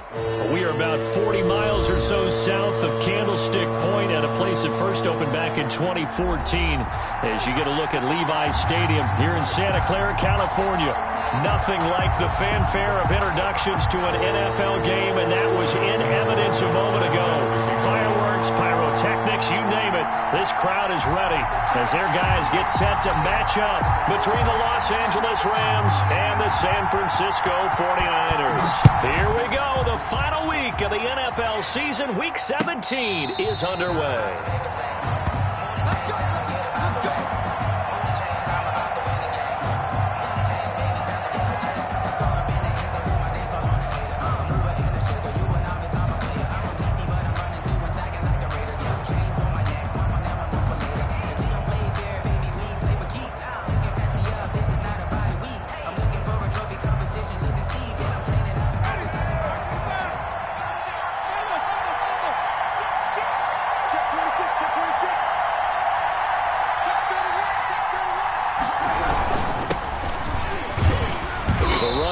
We are about 40 miles or so south of Candlestick Point at a place that first opened back in 2014 as you get a look at Levi's Stadium here in Santa Clara, California. Nothing like the fanfare of introductions to an NFL game, and that was in evidence a moment ago. Fireworks, pyrotechnics, you name it. This crowd is ready as their guys get set to match up between the Los Angeles Rams and the San Francisco 49ers. Here we go. The final week of the NFL season, Week 17, is underway.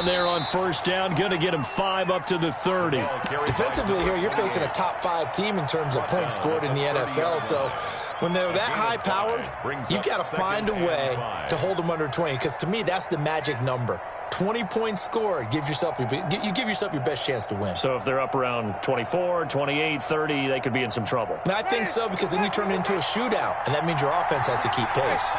There on first down, going to get him 5 up to the 30. Defensively here, you're facing a top 5 team in terms of points scored in the NFL. So when they're that high-powered, you've got to find a way to hold them under 20. Because to me, that's the magic number. 20 points scored, you give yourself your best chance to win. So if they're up around 24, 28, 30, they could be in some trouble. And I think so, because then you turn it into a shootout, and that means your offense has to keep pace.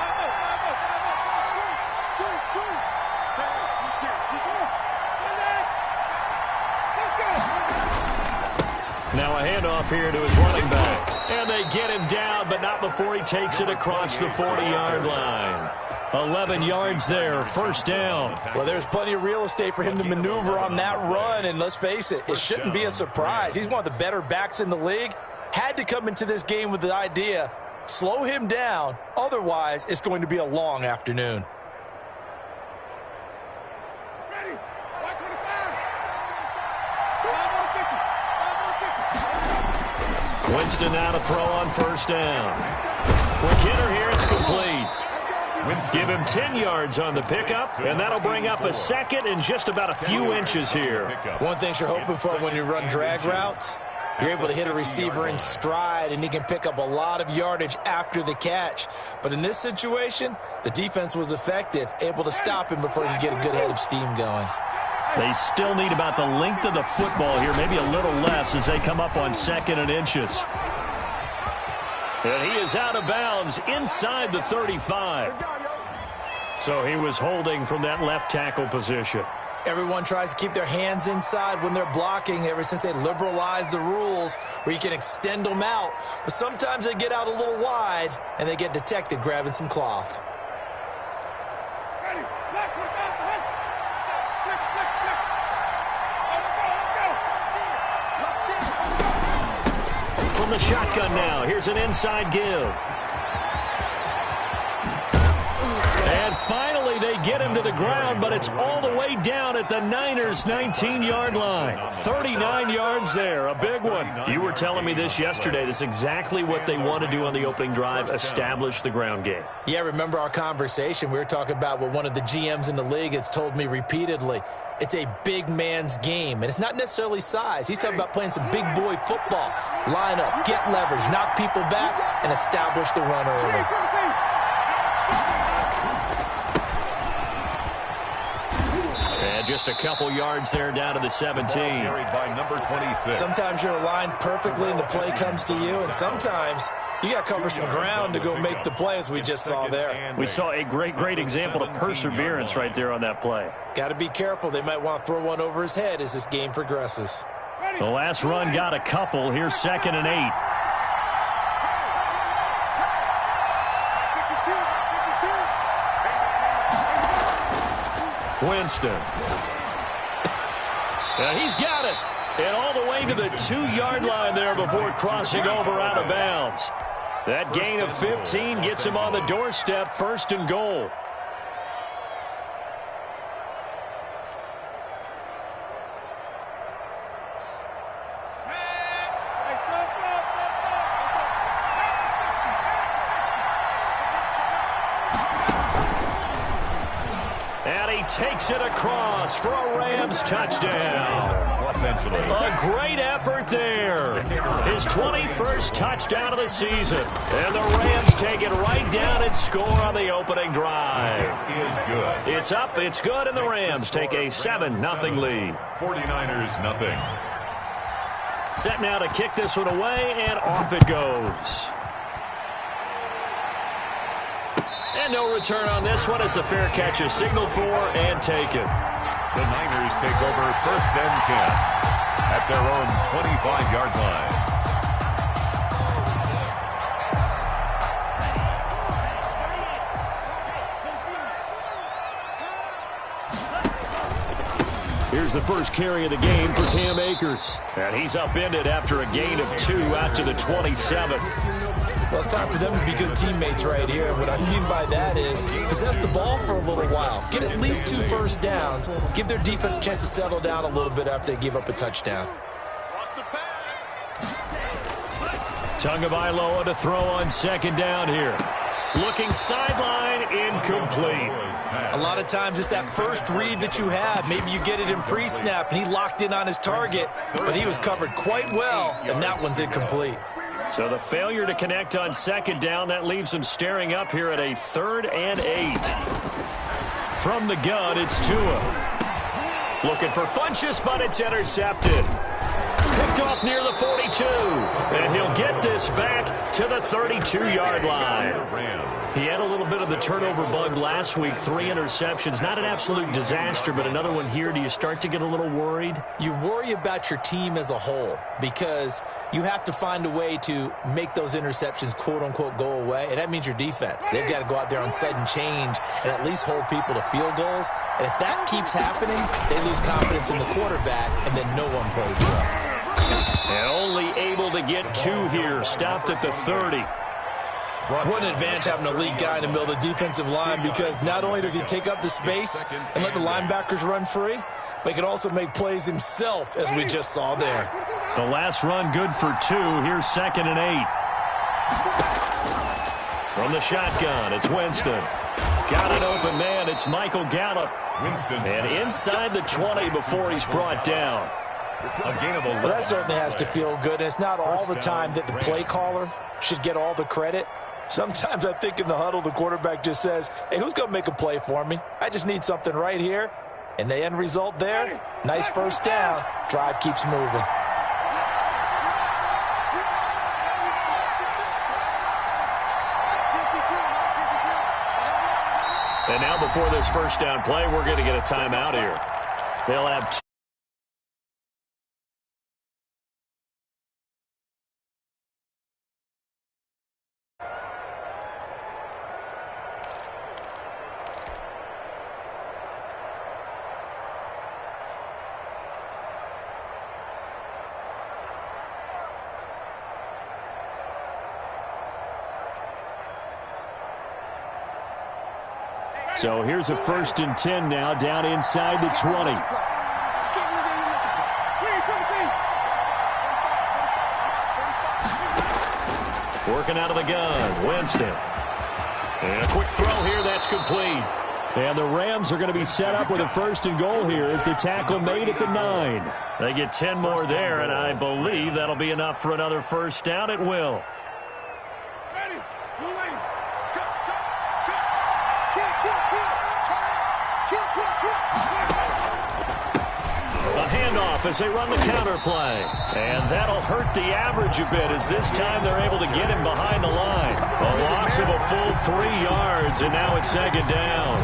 Now a handoff here to his running back. And they get him down, but not before he takes it across the 40-yard line. 11 yards there, first down. Well, there's plenty of real estate for him to maneuver on that run, and let's face it, it shouldn't be a surprise. He's one of the better backs in the league. Had to come into this game with the idea, slow him down, otherwise it's going to be a long afternoon. Winston now to throw on first down. Quick hitter here, it's complete. Give him 10 yards on the pickup, and that'll bring up a second and just about a few inches here. One thing you're hoping for when you run drag routes, you're able to hit a receiver in stride, and he can pick up a lot of yardage after the catch. But in this situation, the defense was effective, able to stop him before he could get a good head of steam going. They still need about the length of the football here, maybe a little less as they come up on second and inches. And he is out of bounds inside the 35. So he was holding from that left tackle position. Everyone tries to keep their hands inside when they're blocking ever since they liberalized the rules where you can extend them out. But sometimes they get out a little wide and they get detected grabbing some cloth. From the shotgun now, here's an inside give. And finally, they get him to the ground, but it's all the way down at the Niners' 19-yard line. 39 yards there, a big one. You were telling me this yesterday. This is exactly what they want to do on the opening drive, establish the ground game. Yeah, remember our conversation? We were talking about what one of the GMs in the league has told me repeatedly. It's a big man's game, and it's not necessarily size. He's talking about playing some big boy football. Line up, get leverage, knock people back, and establish the run early. And just a couple yards there down to the 17. Carried by number 26. Sometimes you're aligned perfectly and the play comes to you, and sometimes you got to cover some ground to go make the play, as we just saw there. We saw a great example of perseverance right there on that play. Got to be careful. They might want to throw one over his head as this game progresses. The last run got a couple. Here's 2nd and 8. Winston. And he's got it. And all the way to the 2-yard line there before crossing over out of bounds. That gain of 15 gets him on the doorstep, 1st and goal. And he takes it across for a Rams touchdown. Los Angeles. A great effort there. His 21st touchdown of the season. And the Rams take it right down and score on the opening drive. It is good. It's up, it's good, and the Rams take a 7-0 lead. 49ers nothing. Set now to kick this one away, and off it goes. And no return on this one as the fair catch is signaled for and taken. The Niners take over 1st and 10 at their own 25-yard line. Here's the first carry of the game for Cam Akers. And he's upended after a gain of 2 out to the 27. Well, it's time for them to be good teammates right here. And what I mean by that is possess the ball for a little while. Get at least 2 first downs. Give their defense a chance to settle down a little bit after they give up a touchdown. Tagovailoa to throw on 2nd down here. Looking sideline, incomplete. A lot of times it's that first read that you have. Maybe you get it in pre-snap, and he locked in on his target, but he was covered quite well, and that one's incomplete. So the failure to connect on 2nd down, that leaves him staring up here at a 3rd and 8. From the gun, it's Tua. Looking for Funchess, but it's intercepted. Picked off near the 42. And he'll get this back to the 32-yard line. He had a little bit of the turnover bug last week. 3 interceptions. Not an absolute disaster, but another one here. Do you start to get a little worried? You worry about your team as a whole because you have to find a way to make those interceptions, quote-unquote, go away. And that means your defense. They've got to go out there on sudden change and at least hold people to field goals. And if that keeps happening, they lose confidence in the quarterback, and then no one plays well. And only able to get 2 here. Stopped at the 30. What an advantage having a lead guy in the middle of the defensive line, because not only does he take up the space and let the linebackers run free, but he can also make plays himself, as we just saw there. The last run good for 2. Here's 2nd and 8. From the shotgun, it's Winston. Got an open man. It's Michael Gallup. Winston. And inside the 20 before he's brought down. Well, that certainly has to feel good. And it's not all the time that the play caller should get all the credit. Sometimes I think in the huddle, the quarterback just says, hey, who's going to make a play for me? I just need something right here. And the end result there, nice first down. Drive keeps moving. And now before this first down play, we're going to get a timeout here. They'll have 2. So here's a 1st and 10 now, down inside the 20. Working out of the gun, Winston. And a quick throw here, that's complete. And the Rams are going to be set up with a 1st and goal here as the tackle made at the 9. They get 10 more there, and I believe that'll be enough for another first down. It will. As they run the counter play. And that'll hurt the average a bit as this time they're able to get him behind the line. A loss of a full 3 yards, and now it's 2nd down.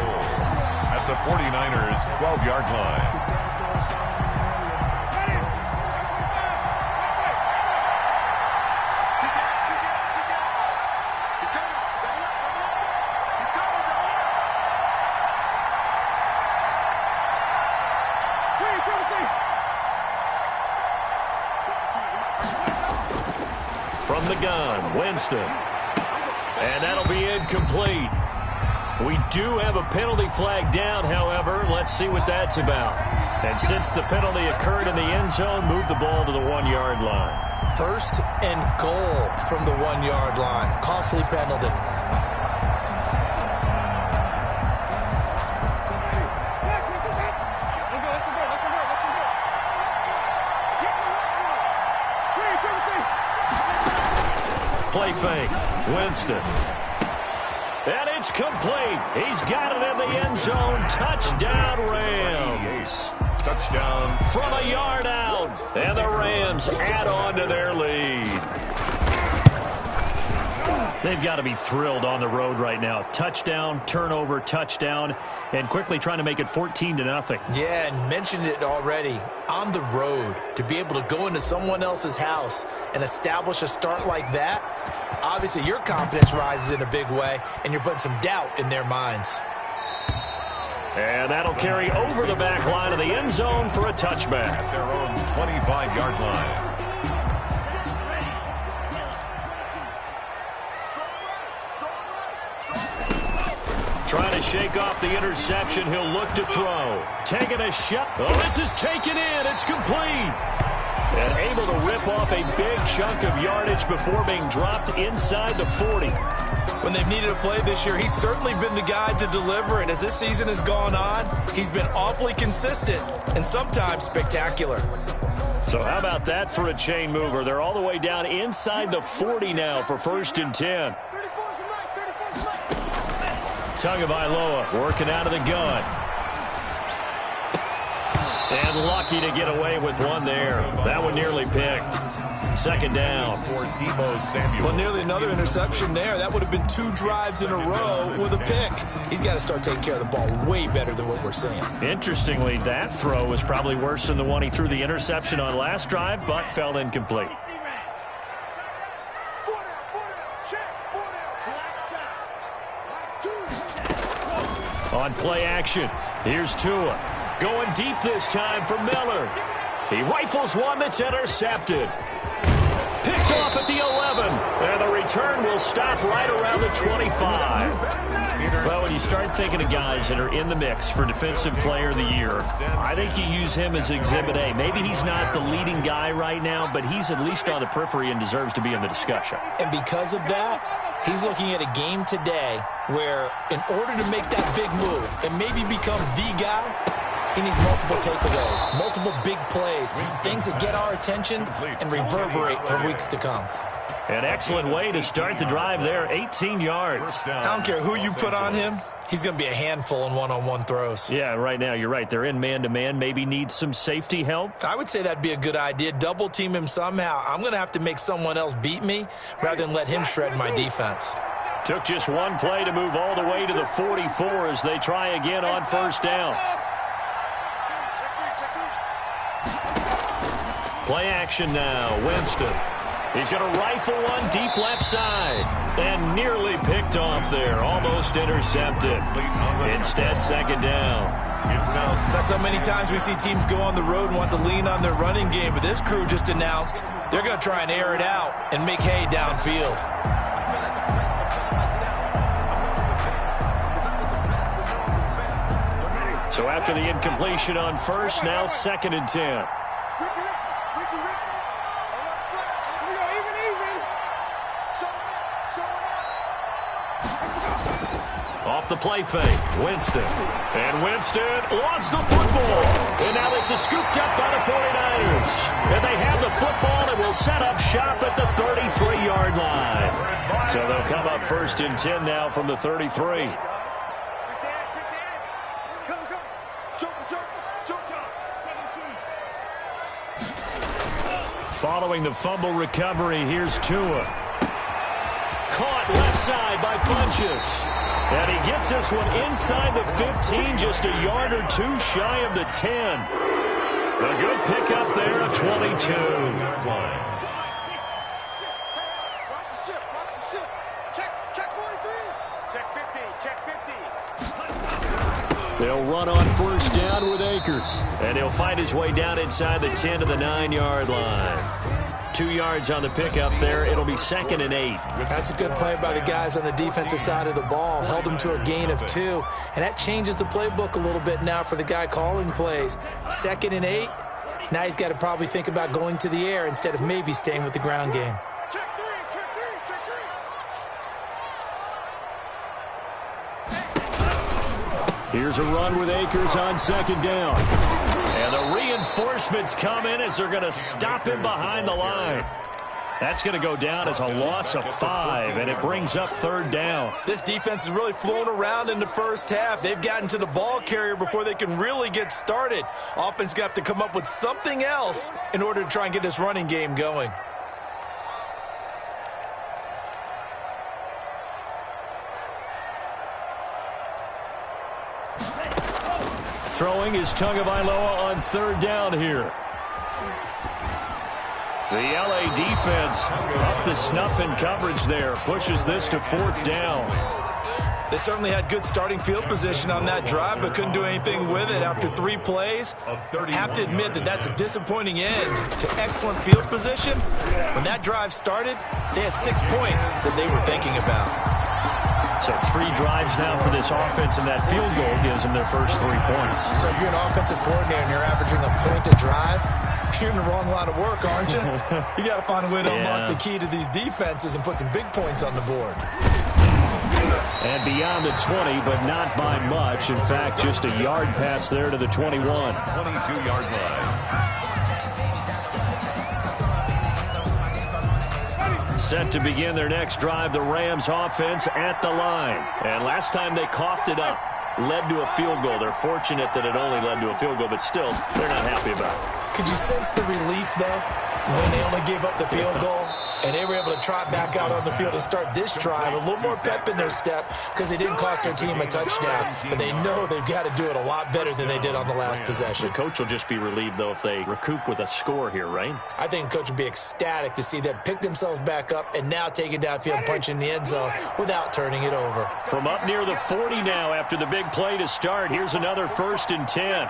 At the 49ers' 12-yard line. From the gun, Winston. And that'll be incomplete. We do have a penalty flag down, however. Let's see what that's about. And since the penalty occurred in the end zone, move the ball to the 1-yard line. 1st and goal from the 1-yard line. Costly penalty. play fake. Winston. And it's complete. He's got it in the end zone. Touchdown, Rams. Touchdown. From a yard out. And the Rams add on to their lead. They've got to be thrilled on the road right now. Touchdown, turnover, touchdown, and quickly trying to make it 14-0. Yeah, and mentioned it already. On the road, to be able to go into someone else's house and establish a start like that, obviously your confidence rises in a big way, and you're putting some doubt in their minds. And that'll carry over the back line of the end zone for a touchback. At their own 25-yard line. Trying to shake off the interception. He'll look to throw. Taking a shot. Oh, this is taken in. It's complete. And able to rip off a big chunk of yardage before being dropped inside the 40. When they've needed a play this year, he's certainly been the guy to deliver it. As this season has gone on, he's been awfully consistent and sometimes spectacular. So how about that for a chain mover? They're all the way down inside the 40 now for 1st and 10. Tagovailoa working out of the gun. And lucky to get away with one there. That one nearly picked. 2nd down. For Deebo Samuel. Well, nearly another interception there. That would have been 2 drives in a row with a pick. He's got to start taking care of the ball way better than what we're seeing. Interestingly, that throw was probably worse than the one he threw the interception on last drive, but fell incomplete. On play action, here's Tua. Going deep this time for Miller. He rifles one that's intercepted. Picked off at the 11. And the return will stop right around the 25. Well, when you start thinking of guys that are in the mix for Defensive Player of the Year, I think you use him as Exhibit A. Maybe he's not the leading guy right now, but he's at least on the periphery and deserves to be in the discussion. And because of that, he's looking at a game today where in order to make that big move and maybe become the guy, he needs multiple takeaways, multiple big plays, things that get our attention and reverberate for weeks to come. An excellent way to start the drive there, 18 yards. I don't care who you put on him, he's going to be a handful in one-on-one throws. Yeah, right now, you're right. They're in man-to-man, maybe need some safety help. I would say that'd be a good idea. Double team him somehow. I'm going to have to make someone else beat me rather than let him shred my defense. Took just one play to move all the way to the 44 as they try again on 1st down. Play action now, Winston. He's going to rifle one deep left side. And nearly picked off there. Almost intercepted. Instead, 2nd down. It's now so many times we see teams go on the road and want to lean on their running game, but this crew just announced they're going to try and air it out and make hay downfield. So after the incompletion on 1st, now 2nd and 10. Off the play fake, Winston. And Winston lost the football. And now this is scooped up by the 49ers. And they have the football and will set up shop at the 33-yard line. So they'll come up 1st and 10 now from the 33. Following the fumble recovery, here's Tua. Caught left side by Funchess. And he gets this one inside the 15, just a yard or two shy of the 10. A good pickup there of 22. They'll run on 1st down with Akers. And he'll find his way down inside the 10 to the 9-yard line. 2 yards on the pickup there. It'll be 2nd and 8. That's a good play by the guys on the defensive side of the ball. Held him to a gain of 2. And that changes the playbook a little bit now for the guy calling plays. 2nd and 8. Now he's got to probably think about going to the air instead of maybe staying with the ground game. Here's a run with Akers on 2nd down. And the reinforcements come in as they're going to stop him behind the line. That's going to go down as a loss of 5, and it brings up 3rd down. This defense is really flown around in the first half. They've gotten to the ball carrier before they can really get started. Offense got to come up with something else in order to try and get this running game going. Throwing is Tagovailoa on 3rd down here. The LA defense up the snuff in coverage there. Pushes this to 4th down. They certainly had good starting field position on that drive, but couldn't do anything with it after 3 plays. Have to admit that that's a disappointing end to excellent field position. When that drive started, they had 6 points that they were thinking about. So 3 drives now for this offense, and that field goal gives them their first 3 points. So if you're an offensive coordinator and you're averaging a point a drive, you're in the wrong line of work, aren't you? You got to find a way to unlock the key to these defenses and put some big points on the board. And beyond the 20, but not by much. In fact, just a yard pass there to the 21. 22-yard line. Set to begin their next drive, the Rams offense at the line. And last time they coughed it up, led to a field goal. They're fortunate that it only led to a field goal, but still, they're not happy about it. Could you sense the relief, though, when they only gave up the field goal and they were able to trot back out on the field and start this drive? A little more pep in their step because they didn't cost their team a touchdown, but they know they've got to do it a lot better than they did on the last possession. The coach will just be relieved, though, if they recoup with a score here, right? I think the coach would be ecstatic to see them pick themselves back up and now take it downfield and punch in the end zone without turning it over. From up near the 40 now after the big play to start, here's another 1st and 10.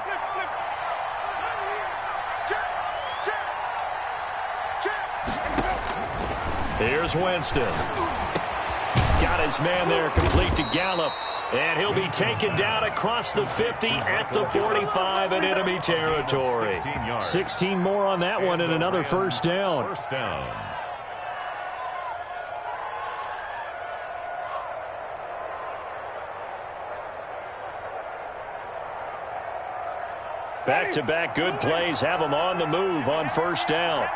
Here's Winston. Got his man there, complete to Gallup. And he'll be taken down across the 50 at the 45 in enemy territory. 16 more on that one and another 1st down. Back-to-back good plays have them on the move on 1st down.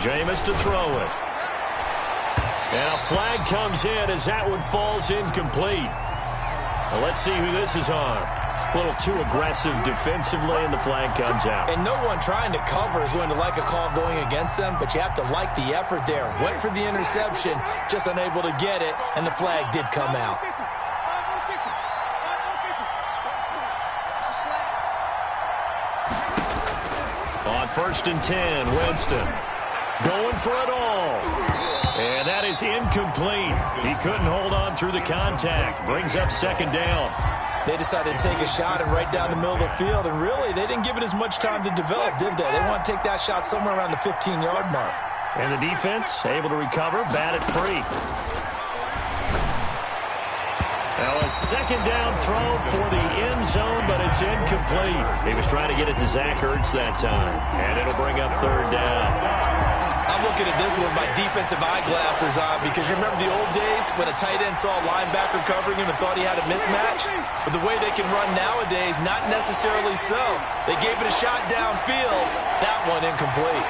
Jameis to throw it. And a flag comes in as that one falls incomplete. Well, let's see who this is on. A little too aggressive defensively, and the flag comes out. And no one trying to cover is going to like a call going against them, but you have to like the effort there. Went for the interception, just unable to get it, and the flag did come out. On 1st and 10, Winston going for it all. And that is incomplete. He couldn't hold on through the contact. Brings up 2nd down. They decided to take a shot and right down the middle of the field, and really, they didn't give it as much time to develop, did they? They want to take that shot somewhere around the 15-yard mark. And the defense able to recover, bat it free. Now a 2nd down throw for the end zone, but it's incomplete. He was trying to get it to Zach Ertz that time, and it'll bring up 3rd down. I'm looking at this with my defensive eyeglasses on because you remember the old days when a tight end saw a linebacker covering him and thought he had a mismatch? But the way they can run nowadays, not necessarily so. They gave it a shot downfield. That one incomplete.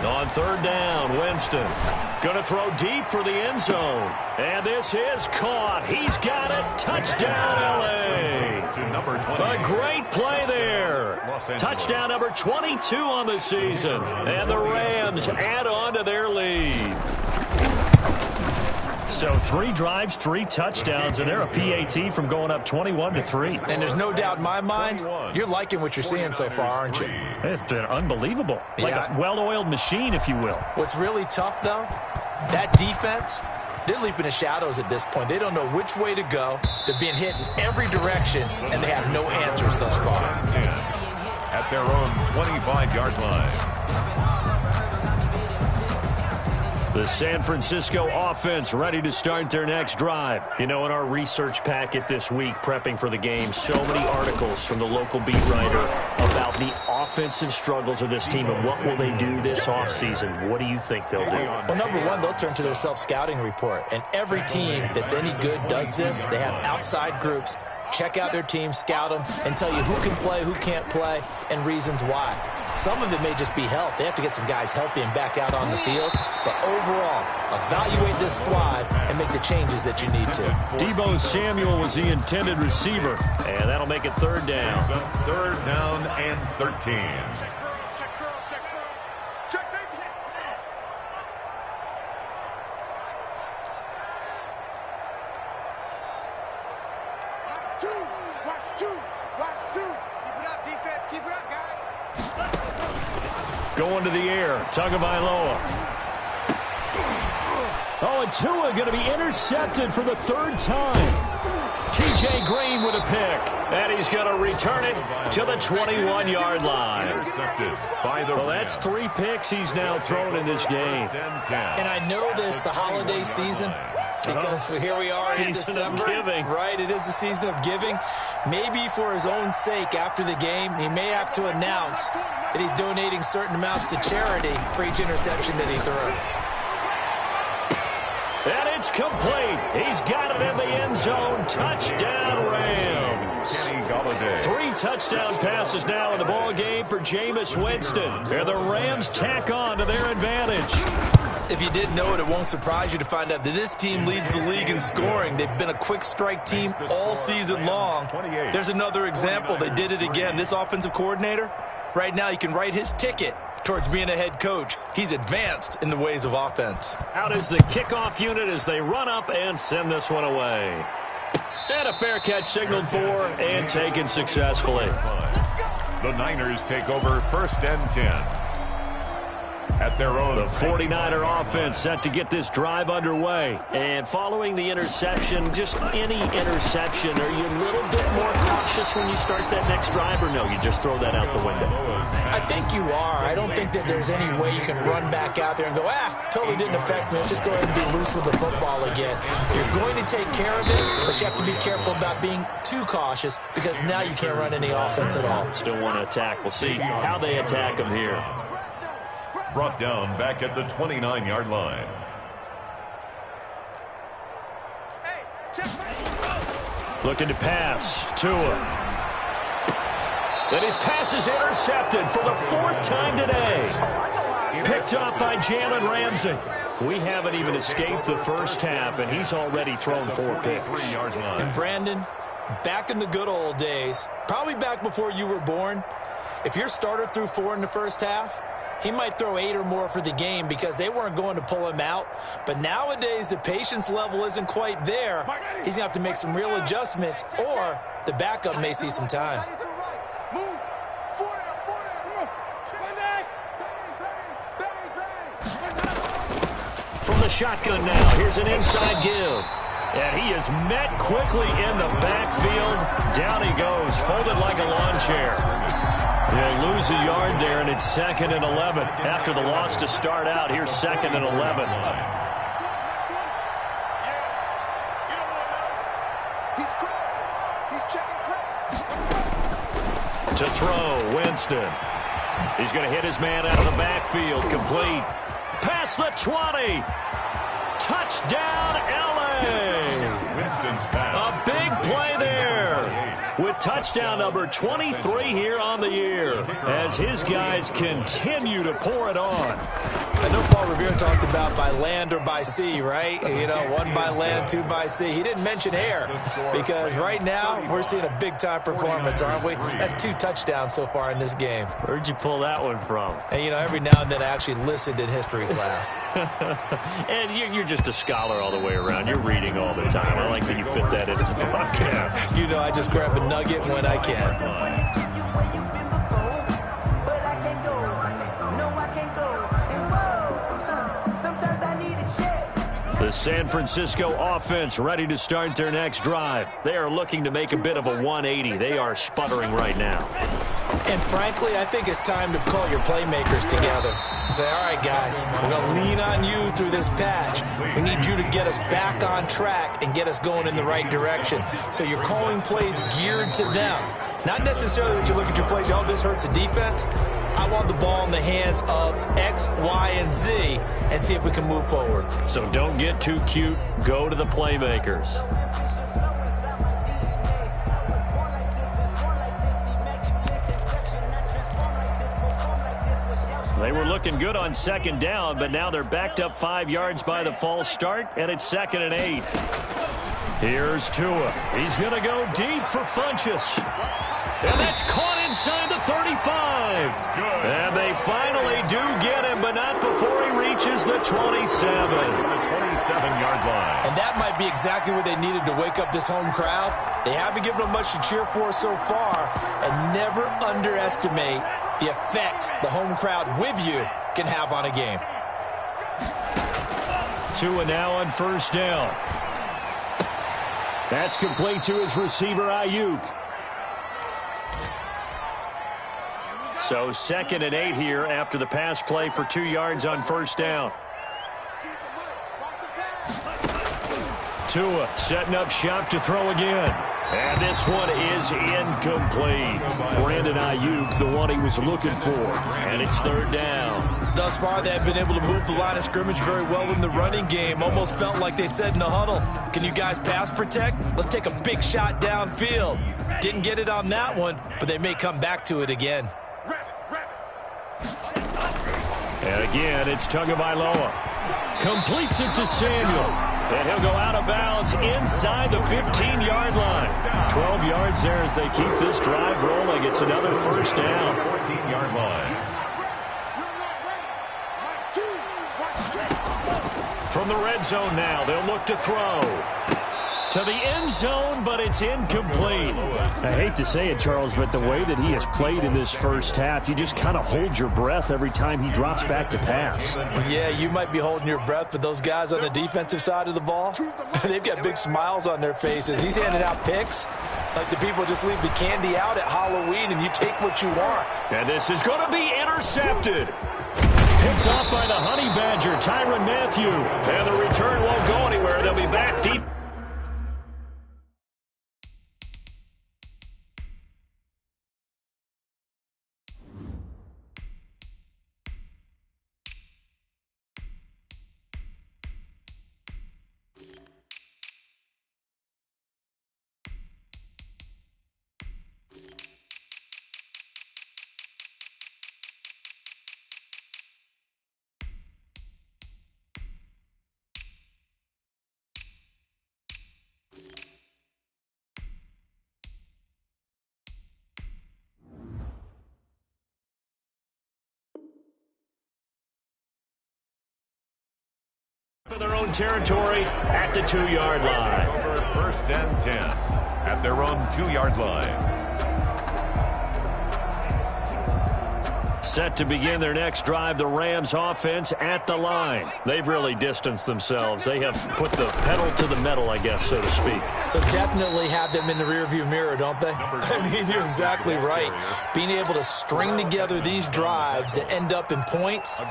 On 3rd down, Winston going to throw deep for the end zone. And this is caught. He's got it. Touchdown, L.A. A great play there. Touchdown number 22 on the season. And the Rams add on to their lead. So 3 drives, 3 touchdowns, and they're a PAT from going up 21-3. And there's no doubt in my mind, you're liking what you're seeing so far, aren't you? It's been unbelievable. Like a well-oiled machine, if you will. What's really tough, though, that defense, they're leaping the shadows at this point. They don't know which way to go. They're being hit in every direction, and they have no answers thus far. At their own 25-yard line. The San Francisco offense ready to start their next drive. You know, in our research packet this week, prepping for the game, so many articles from the local beat writer the offensive struggles of this team, and what will they do this offseason? What do you think they'll do? Well, number one, they'll turn to their self-scouting report. And every team that's any good does this. They have outside groups. Check out their team, scout them, and tell you who can play, who can't play, and reasons why. Some of it may just be health. They have to get some guys healthy and back out on the field. But overall, evaluate this squad and make the changes that you need to. Deebo Samuel was the intended receiver, and that'll make it third down. Third down and 13. Going to the air, Tagovailoa. Oh, and Tua going to be intercepted for the third time. T.J. Green with a pick, and he's going to return it to the 21-yard line. Intercepted by the Well, that's 3 picks he's now thrown in this game. And I know this, the holiday season, because here we are in December, right? It is the season of giving. Maybe for his own sake, after the game, he may have to announce that he's donating certain amounts to charity for each interception that he threw. And it's complete. He's got it in the end zone. Touchdown, Rams. 3 touchdown passes now in the ball game for Jameis Winston. And the Rams tack on to their advantage. If you didn't know it, it won't surprise you to find out that this team leads the league in scoring. They've been a quick strike team all season long. There's another example. They did it again. This offensive coordinator, right now you can write his ticket towards being a head coach. He's advanced in the ways of offense. Out is the kickoff unit as they run up and send this one away. And a fair catch signaled for and taken successfully. The Niners take over first and 10. At their own. The 49er offense set to get this drive underway. And following the interception, just any interception, are you a little bit more cautious when you start that next drive, or no, you just throw that out the window? I think you are. I don't think that there's any way you can run back out there and go, totally didn't affect me. Let's just go ahead and be loose with the football again. You're going to take care of it, but you have to be careful about being too cautious because now you can't run any offense at all. Still want to attack. We'll see how they attack them here. Brought down back at the 29-yard line. Looking to pass. Tua. Then his pass is intercepted for the 4th time today. Picked up by Jalen Ramsey. We haven't even escaped the first half, and he's already thrown 4 picks. And Brandon, back in the good old days, probably back before you were born, if your starter threw 4 in the first half, he might throw 8 or more for the game because they weren't going to pull him out. But nowadays, the patience level isn't quite there. He's going to have to make some real adjustments, or the backup may see some time. From the shotgun now, here's an inside give. And he is met quickly in the backfield. Down he goes, folded like a lawn chair. He'll lose a yard there, and it's 2nd and 11. After the loss to start out, here's 2nd and 11. To throw, Winston. He's going to hit his man out of the backfield. Complete. Past the 20. Touchdown, L.A. Winston's pass. A big play there with touchdown number 23 here on the year as his guys continue to pour it on. I know Paul Revere talked about by land or by sea, right? You know, 1 by land, 2 by sea. He didn't mention air because right now we're seeing a big-time performance, aren't we? That's 2 touchdowns so far in this game. Where'd you pull that one from? And, you know, every now and then I actually listened in history class. And you're just a scholar all the way around. You're reading all the time. I like that you fit that into the podcast. You know, I just grab a nugget when I can. The San Francisco offense ready to start their next drive. They are looking to make a bit of a 180. They are sputtering right now. And frankly, I think it's time to call your playmakers together and say, all right, guys, we're going to lean on you through this patch. We need you to get us back on track and get us going in the right direction. So you're calling plays geared to them, Not necessarily when you look at your plays, oh, this hurts the defense. I want the ball in the hands of X, Y, and Z and see if we can move forward. So don't get too cute. Go to the playmakers. They were looking good on second down, but now they're backed up 5 yards by the false start, and it's 2nd and 8. Here's Tua. He's going to go deep for Funchess. And that's caught inside the 35. And they finally do get him, but not before he reaches the 27. The 27-yard line. And that might be exactly what they needed to wake up this home crowd. They haven't given them much to cheer for so far, and never underestimate the effect the home crowd with you can have on a game. Tua now on first down. That's complete to his receiver, Ayuk. So 2nd and 8 here after the pass play for 2 yards on first down. Tua setting up shop to throw again. And this one is incomplete. Brandon Ayuk, the one he was looking for. And it's 3rd down. Thus far, they have been able to move the line of scrimmage very well in the running game. Almost felt like they said in the huddle, can you guys pass protect? Let's take a big shot downfield. Didn't get it on that one, but they may come back to it again. And again, it's Tagovailoa. Completes it to Samuel. And he'll go out of bounds inside the 15-yard line. 12 yards there as they keep this drive rolling. It's another first down. 14-yard line. From the red zone now, they'll look to throw. To the end zone, but it's incomplete. I hate to say it, Charles, but the way that he has played in this first half, you just kind of hold your breath every time he drops back to pass. Yeah, you might be holding your breath, but those guys on the defensive side of the ball, they've got big smiles on their faces. He's handing out picks like the people just leave the candy out at Halloween and you take what you want. And this is going to be intercepted. Picked off by the Honey Badger, Tyrann Mathieu. And the return won't go anywhere. They'll be back deep. In their own territory at the 2-yard line. Over 1st and 10 at their own 2-yard line. Set to begin their next drive, the Rams offense at the line. They've really distanced themselves. They have put the pedal to the metal, I guess, so to speak. So definitely have them in the rearview mirror, don't they? I mean, you're exactly right. Being able to string together these drives that end up in points,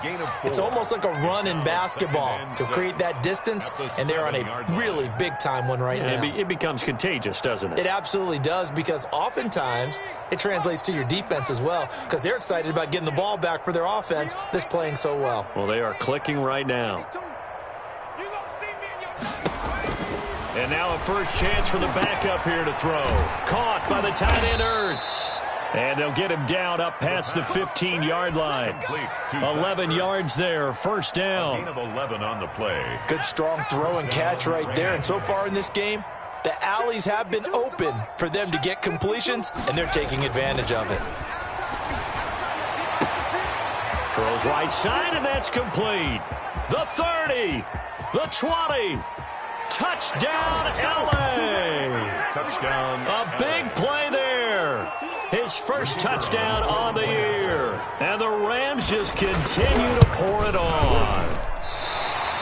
it's almost like a run in basketball to create that distance, and they're on a really big-time one right now. It becomes contagious, doesn't it? It absolutely does, because oftentimes it translates to your defense as well, because they're excited about getting the ball back for their offense that's playing so well. Well, they are clicking right now. And now a first chance for the backup here to throw. Caught by the tight end, Ertz. And they'll get him down up past the 15-yard line. 11 yards there, first down. Gain of 11 on the play. Good strong throw and catch right there. And so far in this game, the alleys have been open for them to get completions, and they're taking advantage of it. Throws right side, and that's complete. The 30, the 20. Touchdown, L.A. Touchdown. A big play there. His first touchdown on the year. And the Rams just continue to pour it on.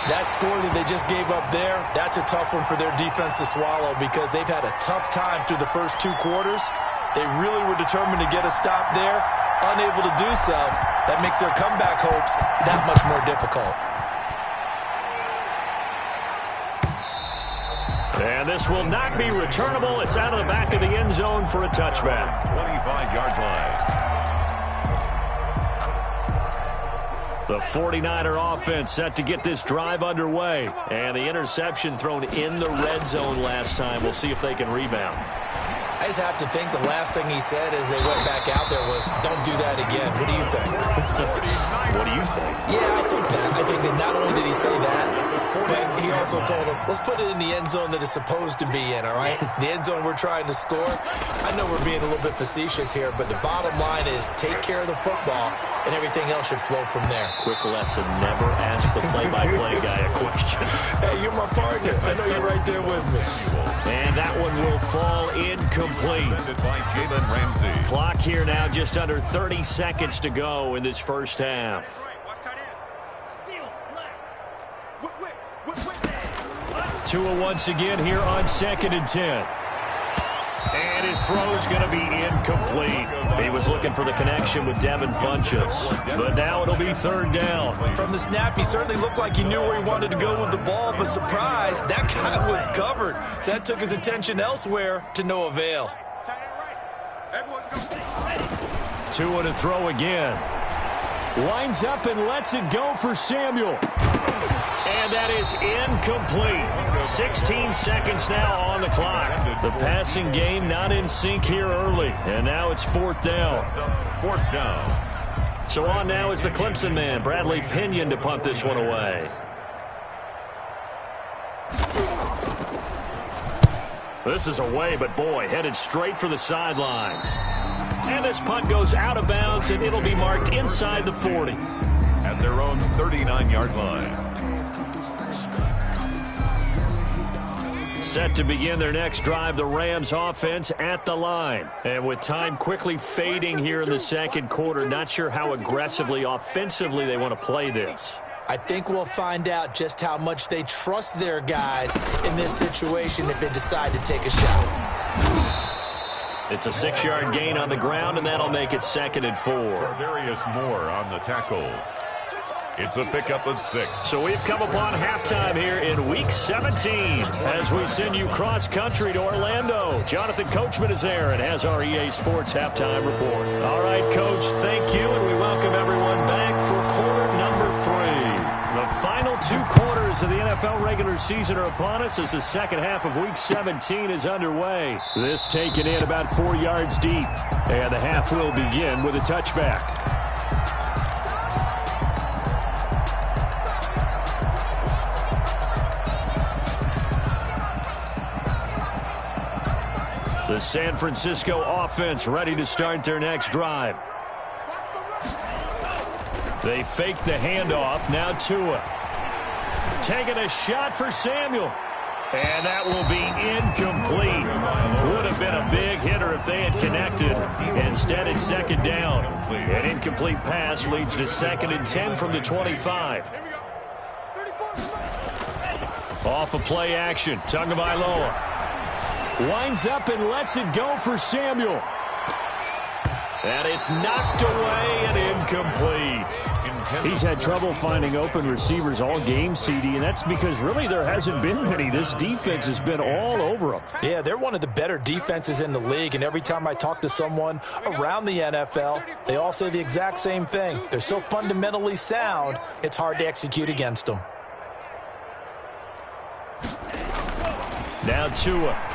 That score that they just gave up there, that's a tough one for their defense to swallow because they've had a tough time through the first 2 quarters. They really were determined to get a stop there. Unable to do so, that makes their comeback hopes that much more difficult. And this will not be returnable. It's out of the back of the end zone for a touchback. 25-yard line. The 49er offense set to get this drive underway. And the interception thrown in the red zone last time. We'll see if they can rebound. I just have to think the last thing he said as they went back out there was, don't do that again. What do you think? What do you think? Yeah, I think that. I think that not only did he say that, but he also told him, let's put it in the end zone that it's supposed to be in, all right? The end zone we're trying to score. I know we're being a little bit facetious here, but the bottom line is take care of the football, and everything else should flow from there. Quick lesson, never ask the play-by-play guy a question. Hey, you're my partner. I know you're right there with me. And that one will fall incomplete. By Jalen Ramsey. Clock here now, just under 30 seconds to go in this first half. Tua once again here on 2nd and 10. And his throw is going to be incomplete. He was looking for the connection with Devin Funchess. But now it'll be 3rd down. From the snap, he certainly looked like he knew where he wanted to go with the ball, but surprise, that guy was covered. So that took his attention elsewhere to no avail. Tua to throw again. Winds up and lets it go for Samuel. And that is incomplete. 16 seconds now on the clock. The passing game not in sync here early. And now it's 4th down. 4th down. So on now is the Clemson man, Bradley Pinion, to punt this one away. This is away, but boy, headed straight for the sidelines. And this punt goes out of bounds, and it'll be marked inside the 40. At their own 39-yard line. Set to begin their next drive, the Rams offense at the line. And with time quickly fading here in the second quarter, not sure how aggressively, offensively they want to play this. I think we'll find out just how much they trust their guys in this situation if they decide to take a shot. It's a 6-yard gain on the ground, and that'll make it 2nd and 4. Darius Moore on the tackle. It's a pickup of 6. So we've come upon halftime here in Week 17 as we send you cross-country to Orlando. Jonathan Coachman is there and has our EA Sports halftime report. All right, Coach, thank you, and we welcome everyone back for quarter number 3. The final 2 quarters of the NFL regular season are upon us as the second half of Week 17 is underway. This taken in about 4 yards deep, and the half will begin with a touchback. The San Francisco offense ready to start their next drive. They fake the handoff. Now Tua. Taking a shot for Samuel. And that will be incomplete. Would have been a big hitter if they had connected. Instead, it's 2nd down. An incomplete pass leads to 2nd and 10 from the 25. Off of play action. Tagovailoa. Winds up and lets it go for Samuel. And it's knocked away and incomplete. He's had trouble finding open receivers all game, CD, and that's because really there hasn't been many. This defense has been all over them. Yeah, they're one of the better defenses in the league, and every time I talk to someone around the NFL, they all say the exact same thing. They're so fundamentally sound, it's hard to execute against them. Now Tua.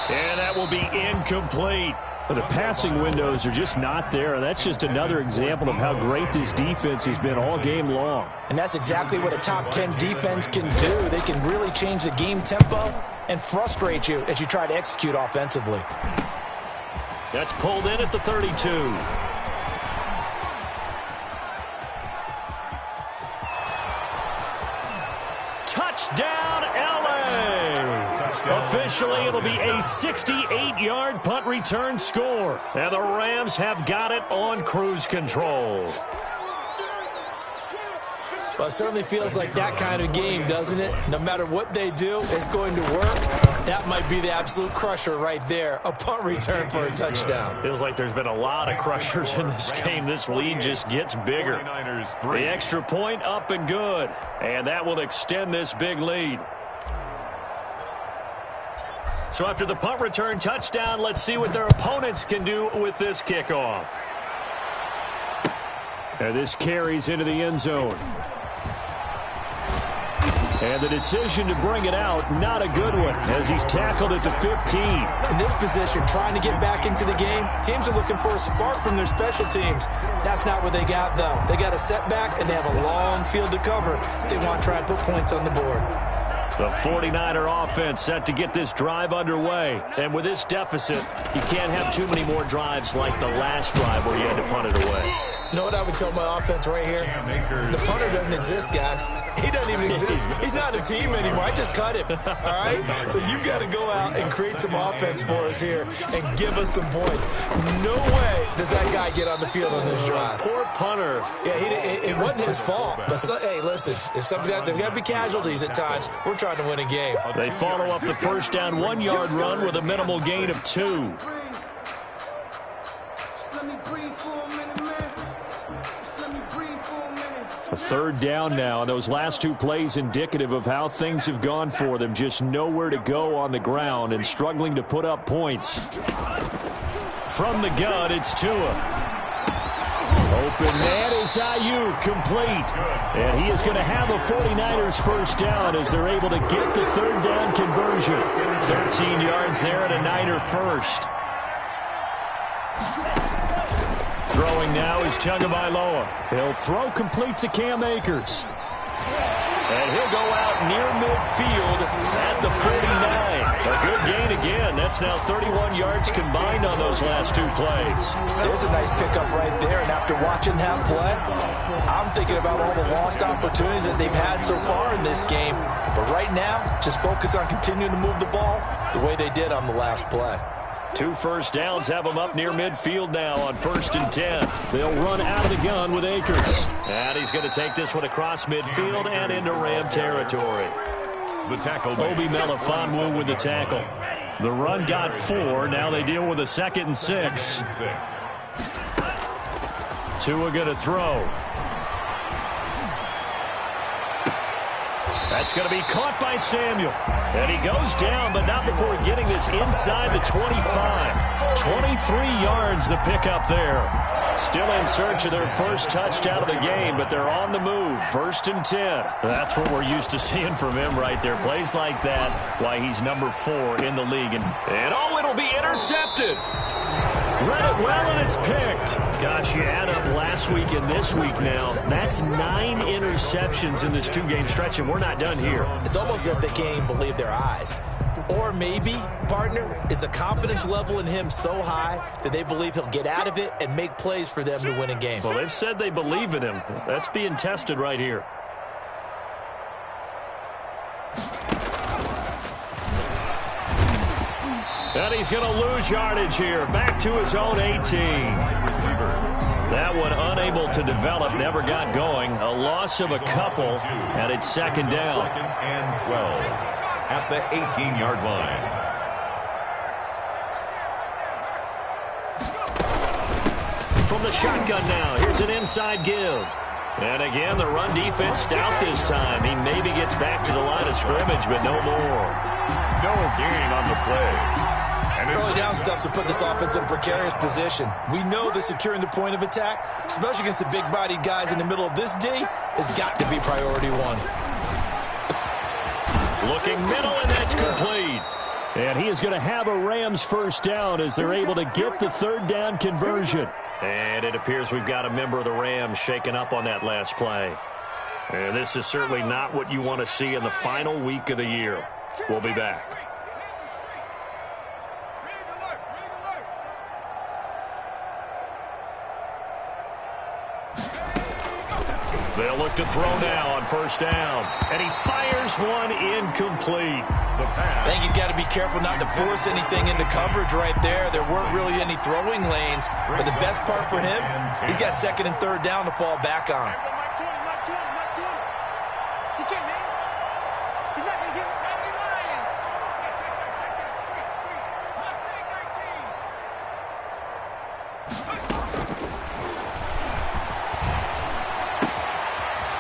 And that will be incomplete. But the passing windows are just not there. And that's just another example of how great this defense has been all game long. And that's exactly what a top 10 defense can do. They can really change the game tempo and frustrate you as you try to execute offensively. That's pulled in at the 32. Touchdown, LA! Officially, it'll be a 68-yard punt return score. And the Rams have got it on cruise control. Well, it certainly feels like that kind of game, doesn't it? No matter what they do, it's going to work. That might be the absolute crusher right there. A punt return for a touchdown. Feels like there's been a lot of crushers in this game. This lead just gets bigger. The extra point up and good. And that will extend this big lead. So after the punt return touchdown, let's see what their opponents can do with this kickoff. And this carries into the end zone. And the decision to bring it out, not a good one, as he's tackled at the 15. In this position, trying to get back into the game, teams are looking for a spark from their special teams. That's not what they got, though. They got a setback, and they have a long field to cover if they want to try and put points on the board. The 49er offense set to get this drive underway. And with this deficit, you can't have too many more drives like the last drive where you had to punt it away. You know what I would tell my offense right here? The punter doesn't exist, guys. He doesn't even exist. He's not a team anymore. I just cut him, all right? So you've got to go out and create some offense for us here and give us some points. No way does that guy get on the field on this drive. Poor punter. Yeah, it wasn't his fault. But, hey, listen, there's got to be casualties at times. We're trying to win a game. They follow up the first down 1-yard run with a minimal gain of 2. A third down now, and those last 2 plays indicative of how things have gone for them. Just nowhere to go on the ground and struggling to put up points. From the gun, it's Tua. Open man is Ayuk, complete. And he is going to have a 49ers first down as they're able to get the third down conversion. 13 yards there and a Niner first. Throwing now is Tagovailoa. He'll throw complete to Cam Akers. And he'll go out near midfield at the 49. A good gain again. That's now 31 yards combined on those last 2 plays. There's a nice pickup right there. And after watching that play, I'm thinking about all the lost opportunities that they've had so far in this game. But right now, just focus on continuing to move the ball the way they did on the last play. 2 first downs have them up near midfield now on 1st and 10. They'll run out of the gun with Akers. And he's going to take this one across midfield and into Ram territory. The tackle. Obi Melifonwu with the tackle. The run got 4. Now they deal with a 2nd and 6. Tua going to throw. That's going to be caught by Samuel. And he goes down, but not before getting this inside the 25. 23 yards the pickup there. Still in search of their first touchdown of the game, but they're on the move. 1st and 10. That's what we're used to seeing from him right there. Plays like that, why he's number 4 in the league. And oh, it'll be intercepted. Read it well, and it's picked. Gosh, you add up last week and this week now. That's 9 interceptions in this 2-game stretch, and we're not done here. It's almost as if they can't even believe their eyes. Or maybe, partner, is the confidence level in him so high that they believe he'll get out of it and make plays for them to win a game. Well, they've said they believe in him. That's being tested right here. And he's going to lose yardage here. Back to his own 18. That one unable to develop, never got going. A loss of a couple, and it's 2nd down. 2nd and 12 at the 18-yard line. From the shotgun now, here's an inside give. And again, the run defense stout this time. He maybe gets back to the line of scrimmage, but no more. No gain on the play. Early down stuff to put this offense in a precarious position. We know that securing the point of attack, especially against the big-bodied guys in the middle of this D, has got to be priority 1. Looking middle, and that's complete. And he is going to have a Rams first down as they're able to get the 3rd down conversion. And it appears we've got a member of the Rams shaken up on that last play. And this is certainly not what you want to see in the final week of the year. We'll be back. They'll look to throw now on 1st down. And he fires one incomplete. I think he's got to be careful not to force anything into coverage right there. There weren't really any throwing lanes. But the best part for him, he's got 2nd and 3rd down to fall back on.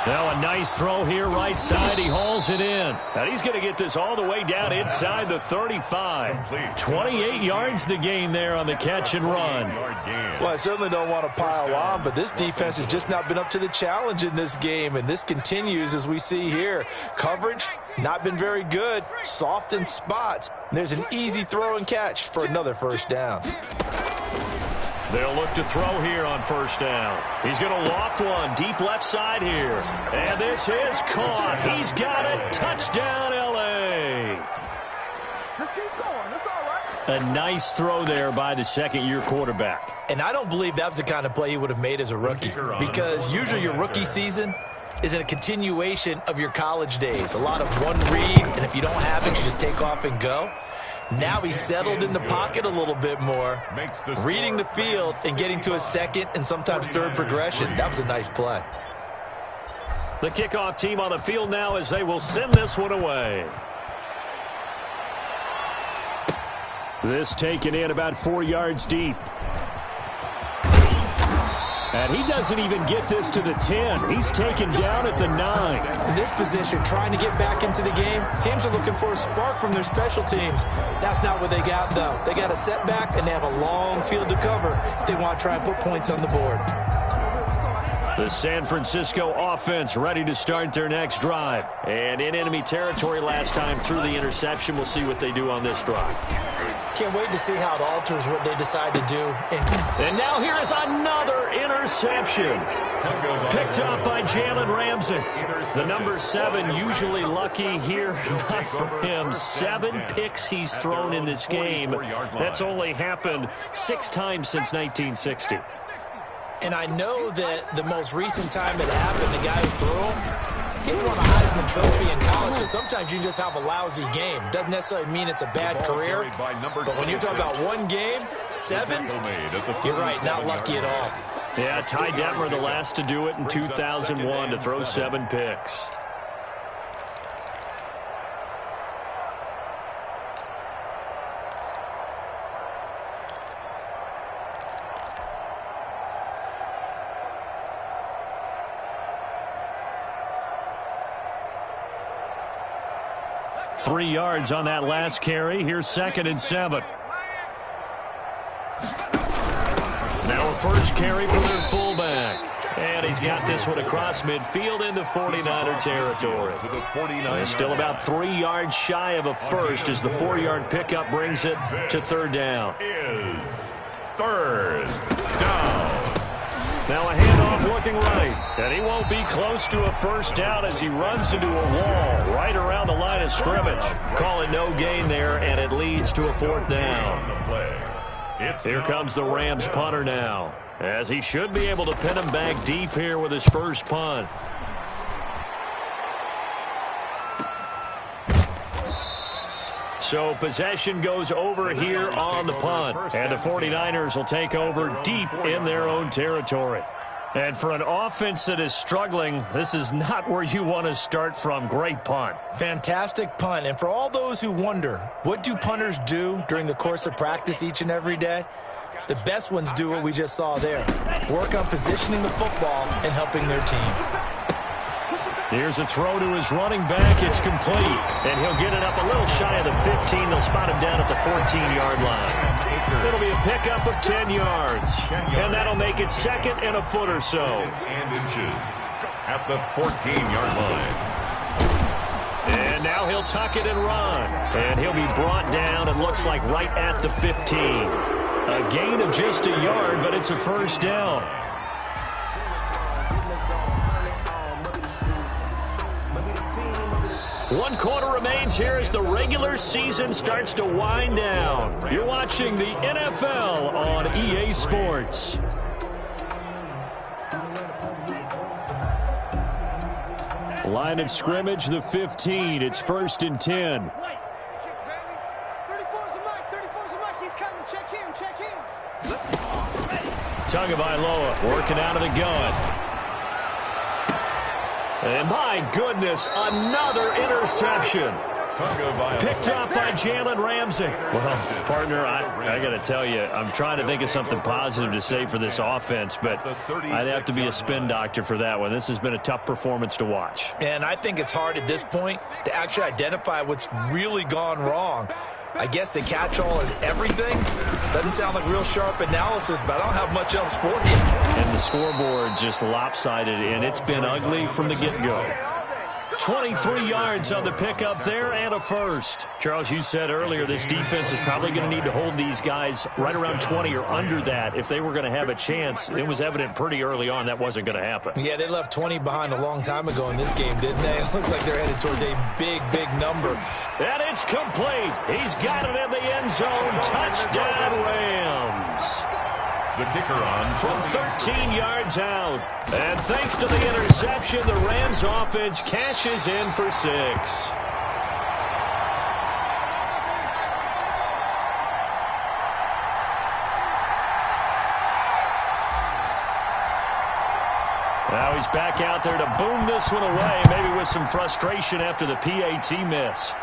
Now a nice throw here right side. He hauls it in. And he's going to get this all the way down inside the 35. 28 yards the gain there on the catch and run. Well, I certainly don't want to pile on, but this defense has just not been up to the challenge in this game, and this continues as we see here. Coverage, not been very good. Soft in spots. There's an easy throw and catch for another first down. They'll look to throw here on first down. He's going to loft one deep left side here. And this is caught. He's got it. Touchdown, L.A. Just keep going. That's all right. A nice throw there by the second-year quarterback. And I don't believe that was the kind of play he would have made as a rookie, because usually your rookie season is a continuation of your college days. A lot of one read, and if you don't have it, you just take off and go. Now he's settled in the pocket a little bit more, reading the field and getting to a second and sometimes third progression. That was a nice play. The kickoff team on the field now as they will send this one away. This taken in about 4 yards deep. And he doesn't even get this to the 10. He's taken down at the 9. In this position, trying to get back into the game, teams are looking for a spark from their special teams. That's not what they got, though. They got a setback, and they have a long field to cover if they want to try and put points on the board. The San Francisco offense ready to start their next drive. And in enemy territory last time through the interception. We'll see what they do on this drive. Can't wait to see how it alters what they decide to do. And now here is another interception. Picked up by Jalen Ramsey. The number 7 usually lucky here. Not for him. 7 picks he's thrown in this game. That's only happened 6 times since 1960. And I know that the most recent time it happened, the guy who threw him, he won a Heisman Trophy in college, so sometimes you just have a lousy game. Doesn't necessarily mean it's a bad career, but when you're talking about one game, 7, you're right, not lucky at all. Yeah, Ty Detmer, the last to do it in 2001, to throw 7 picks. Three yards on that last carry. Here's 2nd and 7. Now a first carry for their fullback. And he's got this one across midfield into 49er territory. They're still about 3 yards shy of a first as the 4-yard pickup brings it to 3rd down. Is 3rd down. Now a handoff looking right. And he won't be close to a first down as he runs into a wall right around the line of scrimmage. Call it no gain there, and it leads to a 4th down. Here comes the Rams punter now, as he should be able to pin him back deep here with his first punt. So possession goes over here on the punt. And the 49ers will take over deep in their own territory. And for an offense that is struggling, this is not where you want to start from. Great punt. Fantastic punt. And for all those who wonder, what do punters do during the course of practice each and every day? The best ones do what we just saw there. Work on positioning the football and helping their team. Here's a throw to his running back. It's complete. And he'll get it up a little shy of the 15. They'll spot him down at the 14-yard line. It'll be a pickup of 10 yards. And that'll make it 2nd and a foot or so. And inches at the 14-yard line. And now he'll tuck it and run. And he'll be brought down, it looks like, right at the 15. A gain of just a yard, but it's a first down. 1 quarter remains here as the regular season starts to wind down. You're watching the NFL on EA Sports. Line of scrimmage, the 15. It's 1st and 10. 34's the mic. 34's the mic. He's coming. Check him. Check him. Tagovailoa working out of the gun. And my goodness, another interception. Picked up by Jalen Ramsey. Well, partner, I got to tell you, I'm trying to think of something positive to say for this offense, but I'd have to be a spin doctor for that one. This has been a tough performance to watch. And I think it's hard at this point to actually identify what's really gone wrong. I guess the catch-all is everything. Doesn't sound like real sharp analysis, but I don't have much else for you. And the scoreboard just lopsided, and it's been ugly from the get-go. 23 yards on the pickup there and a first. Charles, you said earlier this defense is probably going to need to hold these guys right around 20 or under that if they were going to have a chance. It was evident pretty early on that wasn't going to happen. Yeah, they left 20 behind a long time ago in this game, didn't they? It looks like they're headed towards a big, big number. And it's complete. He's got it in the end zone. Touchdown, Rams. The kicker on from 13 yards out. And thanks to the interception, the Rams offense cashes in for 6. Now he's back out there to boom this one away, maybe with some frustration after the PAT miss.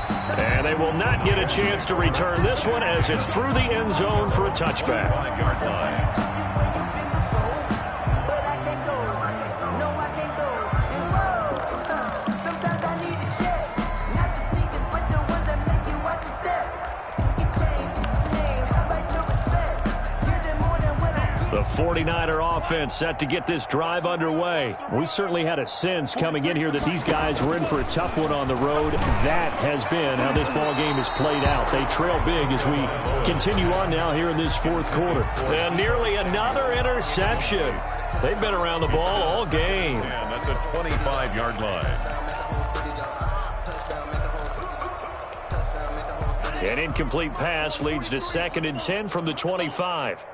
And they will not get a chance to return this one as it's through the end zone for a touchback. The 49er offense set to get this drive underway. We certainly had a sense coming in here that these guys were in for a tough one on the road. That has been how this ball game has played out. They trail big as we continue on now here in this fourth quarter. And nearly another interception. They've been around the ball all game. And that's a 25-yard line. An incomplete pass leads to 2nd and 10 from the 25.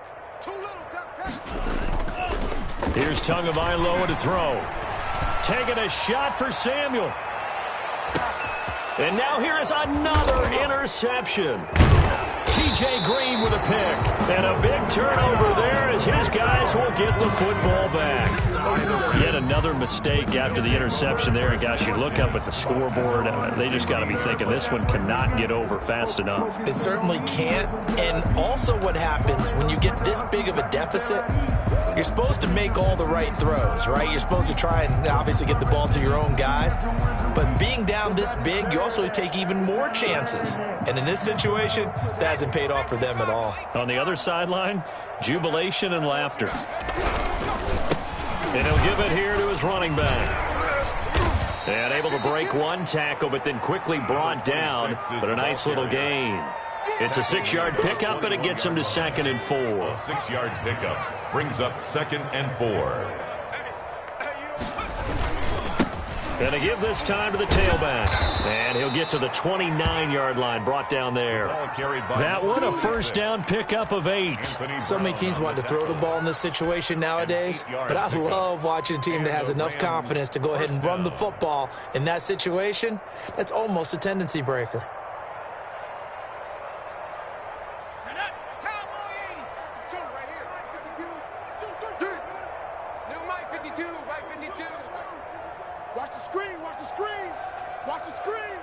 Here's Tagovailoa to throw. Taking a shot for Samuel. And now here is another interception. T.J. Green with a pick. And a big turnover there as his guys will get the football back. Yet another mistake after the interception there. And gosh, you look up at the scoreboard, they just got to be thinking this one cannot get over fast enough. It certainly can't. And also what happens when you get this big of a deficit, you're supposed to make all the right throws, right? You're supposed to try and obviously get the ball to your own guys. But being down this big, you also take even more chances. And in this situation, that hasn't paid off for them at all. On the other sideline, jubilation and laughter. And he'll give it here to his running back. And able to break one tackle, but then quickly brought down. But a nice little gain. It's a 6-yard pickup, and it gets him to 2nd and 4. A 6-yard pickup brings up 2nd and 4. And to give this time to the tailback. And he'll get to the 29-yard line, brought down there. That one, a first down pickup of 8. So many teams want to throw the ball in this situation nowadays, but I love watching a team that has enough confidence to go ahead and run the football. In that situation, that's almost a tendency breaker. Watch the screen, watch the screen, watch the screen.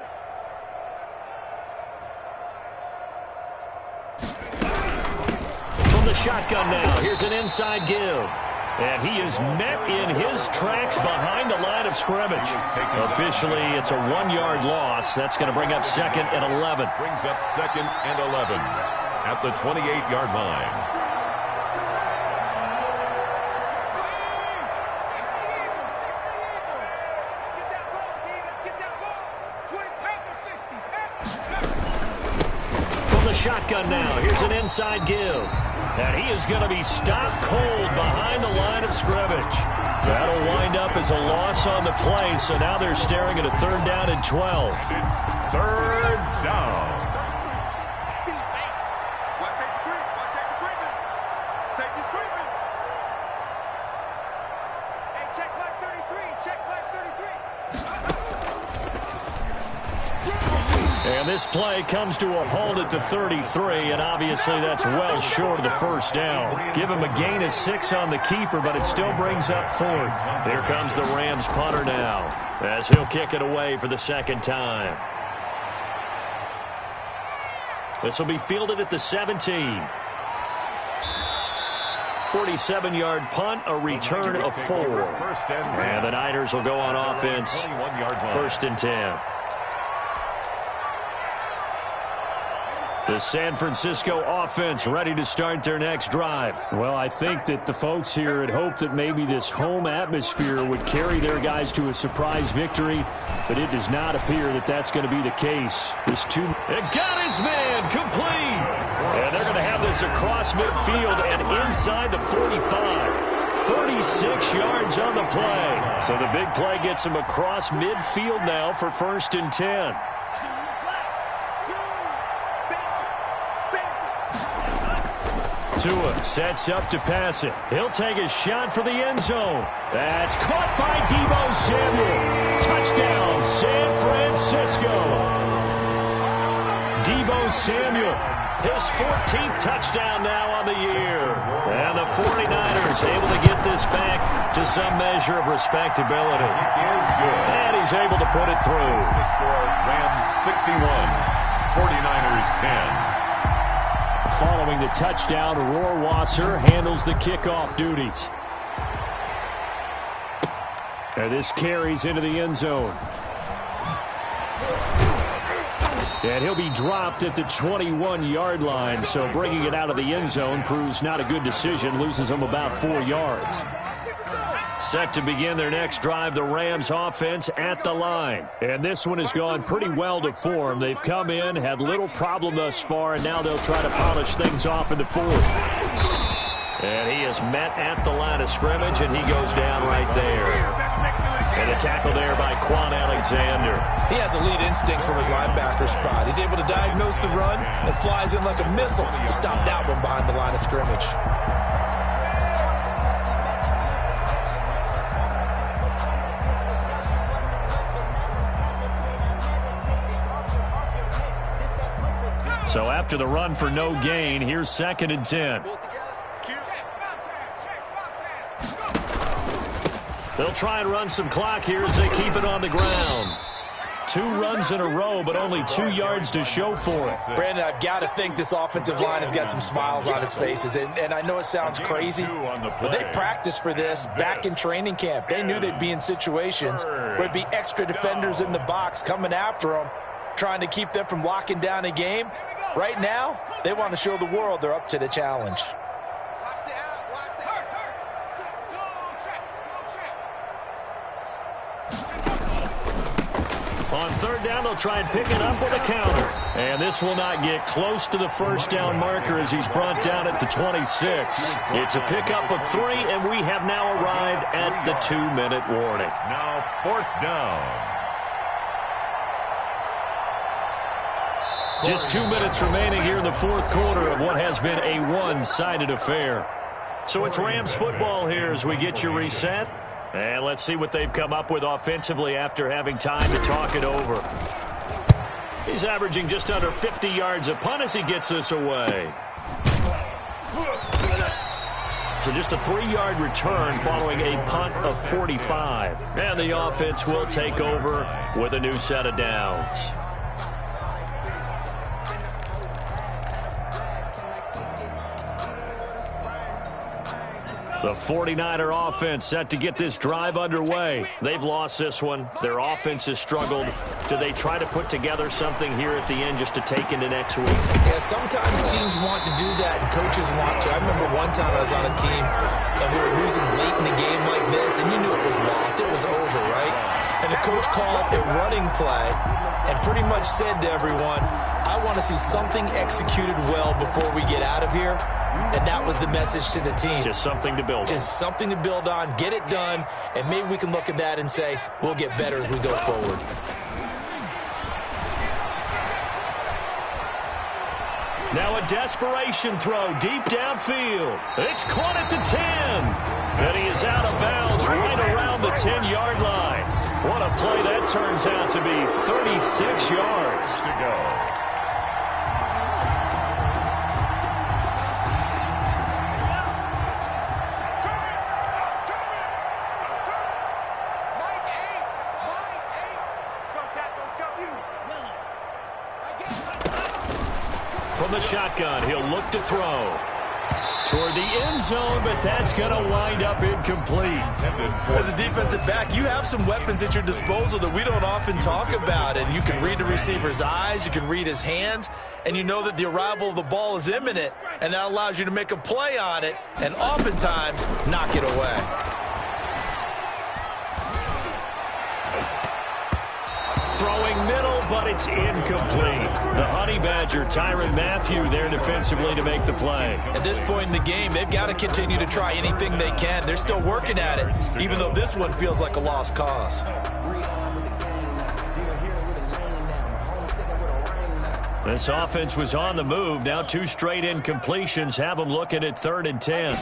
From the shotgun now, here's an inside give. And he is met in his tracks behind the line of scrimmage. Officially, it's a 1-yard loss. That's going to bring up 2nd and 11. Brings up 2nd and 11 at the 28-yard line. Shotgun now. Here's an inside give. And he is going to be stopped cold behind the line of scrimmage. That'll wind up as a loss on the play, so now they're staring at a 3rd down and 12. It's 3rd down. Watch safety creeping. Safety's creeping. Hey, check black 33. Check black 33. And this play comes to a halt at the 33, and obviously that's well short of the first down. Give him a gain of 6 on the keeper, but it still brings up 4th. Here comes the Rams punter now. as he'll kick it away for the second time. This will be fielded at the 17. 47-yard punt, a return of 4. And the Niners will go on offense, 1st and 10. The San Francisco offense ready to start their next drive. Well, I think that the folks here had hoped that maybe this home atmosphere would carry their guys to a surprise victory, but it does not appear that that's going to be the case. It got his man complete. And they're going to have this across midfield and inside the 45. 36 yards on the play. So the big play gets him across midfield now for 1st and 10. Tua sets up to pass it. He'll take a shot for the end zone. That's caught by Deebo Samuel. Touchdown, San Francisco. Deebo Samuel, his 14th touchdown now on the year. And the 49ers able to get this back to some measure of respectability. It is good. And he's able to put it through. The score, Rams 61, 49ers 10. Following the touchdown, Rohrwasser handles the kickoff duties. And this carries into the end zone. And he'll be dropped at the 21-yard line, so bringing it out of the end zone proves not a good decision, loses him about 4 yards. Set to begin their next drive, the Rams offense at the line. And this one has gone pretty well to form. They've come in, had little problem thus far, and now they'll try to polish things off in the 4th. And he is met at the line of scrimmage, and he goes down right there. And a tackle there by Quan Alexander. He has elite instincts from his linebacker spot. He's able to diagnose the run and flies in like a missile to stop that one behind the line of scrimmage. So after the run for no gain, here's 2nd and 10. They'll try and run some clock here as they keep it on the ground. 2 runs in a row, but only 2 yards to show for it. Brandon, I've got to think this offensive line has got some smiles on its faces. And I know it sounds crazy, but they practiced for this back in training camp. They knew they'd be in situations where there'd be extra defenders in the box coming after them, trying to keep them from locking down a game. Right now, they want to show the world they're up to the challenge. On 3rd down, they'll try and pick it up with a counter. And this will not get close to the 1st down marker as he's brought down at the 26. It's a pickup of 3, and we have now arrived at the 2-minute warning. Now 4th down. Just 2 minutes remaining here in the 4th quarter of what has been a one-sided affair. So it's Rams football here as we get you reset. And let's see what they've come up with offensively after having time to talk it over. He's averaging just under 50 yards a punt as he gets this away. So just a 3-yard return following a punt of 45. And the offense will take over with a new set of downs. The 49er offense set to get this drive underway. They've lost this one. Their offense has struggled. Do they try to put together something here at the end just to take into next week? Yeah, sometimes teams want to do that and coaches want to. I remember one time I was on a team and we were losing late in the game like this, and you knew it was lost. It was over, right? And the coach called a running play and pretty much said to everyone, I want to see something executed well before we get out of here. And that was the message to the team. Just something to build on. Just something to build on, get it done, and maybe we can look at that and say, we'll get better as we go forward. Now a desperation throw deep downfield. It's caught at the 10. And he is out of bounds right around the 10-yard line. What a play that turns out to be. 36 yards to go. from the shotgun. He'll look to throw toward the end zone, but that's going to wind up incomplete. As a defensive back, you have some weapons at your disposal that we don't often talk about, and you can read the receiver's eyes, you can read his hands, and you know that the arrival of the ball is imminent, and that allows you to make a play on it and oftentimes knock it away. Throwing middle, but it's incomplete. The Honey Badger, Tyrann Mathieu, there defensively to make the play. At this point in the game, they've got to continue to try anything they can. They're still working at it, even though this one feels like a lost cause. This offense was on the move. Now 2 straight incompletions have them looking at 3rd and 10.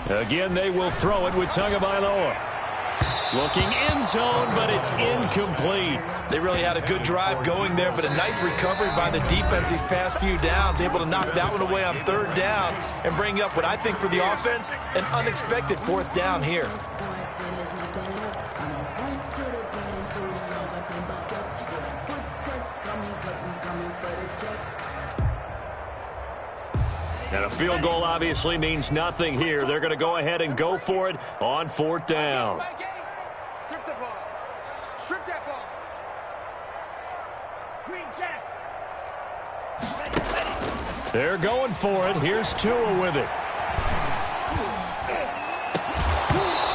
Again, they will throw it with Tagovailoa. Looking end zone, but it's incomplete. They really had a good drive going there, but a nice recovery by the defense these past few downs, able to knock that one away on 3rd down and bring up what I think for the offense, an unexpected 4th down here. And a field goal obviously means nothing here. They're going to go ahead and go for it on 4th down. Strip the ball. Strip that ball. Green Jack. They're going for it. Here's Tua with it.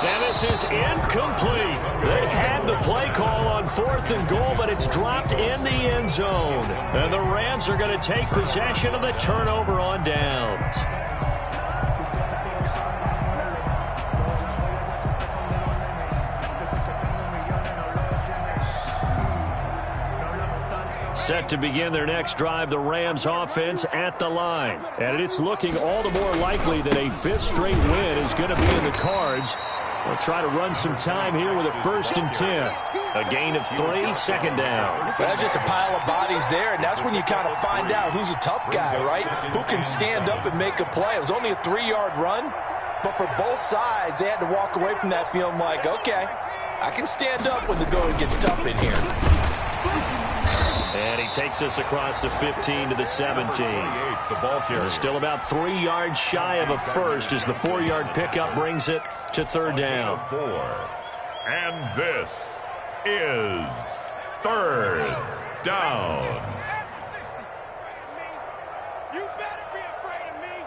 And this is incomplete. They had the play call on 4th and goal, but it's dropped in the end zone. And the Rams are going to take possession of the turnover on downs. Set to begin their next drive, the Rams offense at the line. And it's looking all the more likely that a 5th straight win is going to be in the cards. They'll try to run some time here with a 1st and 10. A gain of 3, 2nd down. Well, that's just a pile of bodies there, and that's when you kind of find out who's a tough guy, right? Who can stand up and make a play. It was only a 3-yard run, but for both sides, they had to walk away from that feeling like, okay, I can stand up when the going gets tough in here. And he takes us across the 15 to the 17. They're still about 3 yards shy of a first as the 4-yard pickup brings it to 3rd down. And this is 3rd down. You better be afraid of me.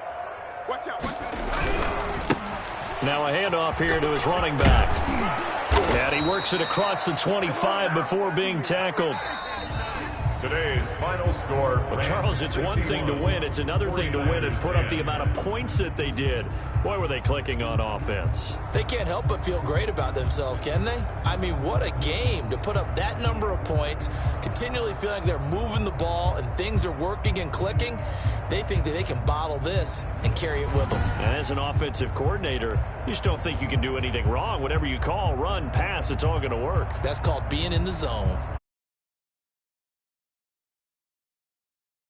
Watch out, watch out. Now a handoff here to his running back. And he works it across the 25 before being tackled. Today's final score. Well, Charles, it's one thing to win. It's another thing to win and put up the amount of points that they did. Boy, were they clicking on offense. They can't help but feel great about themselves, can they? I mean, what a game to put up that number of points, continually feeling like they're moving the ball and things are working and clicking. They think that they can bottle this and carry it with them. And as an offensive coordinator, you just don't think you can do anything wrong. Whatever you call, run, pass, it's all going to work. That's called being in the zone.